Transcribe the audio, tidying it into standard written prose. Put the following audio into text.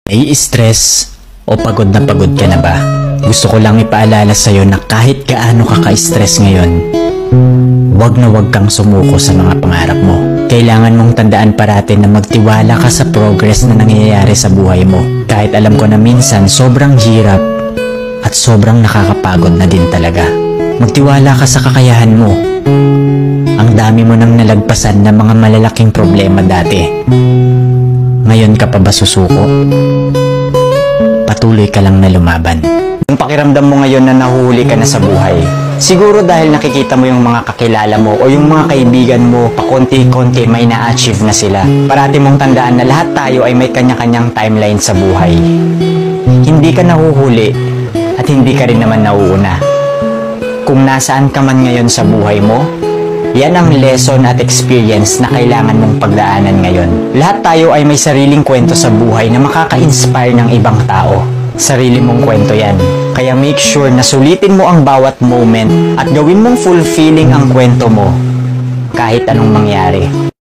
Nai-stress o pagod na pagod ka na ba? Gusto ko lang ipaalala sa'yo na kahit gaano ka ka-stress ngayon, wag na wag kang sumuko sa mga pangarap mo. Kailangan mong tandaan parati na magtiwala ka sa progress na nangyayari sa buhay mo. Kahit alam ko na minsan sobrang hirap at sobrang nakakapagod na din talaga. Magtiwala ka sa kakayahan mo. Ang dami mo nang nalagpasan na mga malalaking problema dati. Ngayon ka pa ba susuko? Patuloy ka lang na lumaban. Ang pakiramdam mo ngayon na nahuhuli ka na sa buhay, siguro dahil nakikita mo yung mga kakilala mo o yung mga kaibigan mo pakonti-konti may na-achieve na sila. Parati mong tandaan na lahat tayo ay may kanya-kanyang timeline sa buhay. Hindi ka nahuhuli at hindi ka rin naman nauuna. Kung nasaan ka man ngayon sa buhay mo, yan ang lesson at experience na kailangan mong pagdaanan ngayon. Lahat tayo ay may sariling kwento sa buhay na makaka-inspire ng ibang tao. Sarili mong kwento yan. Kaya make sure na sulitin mo ang bawat moment at gawin mong fulfilling ang kwento mo kahit anong mangyari.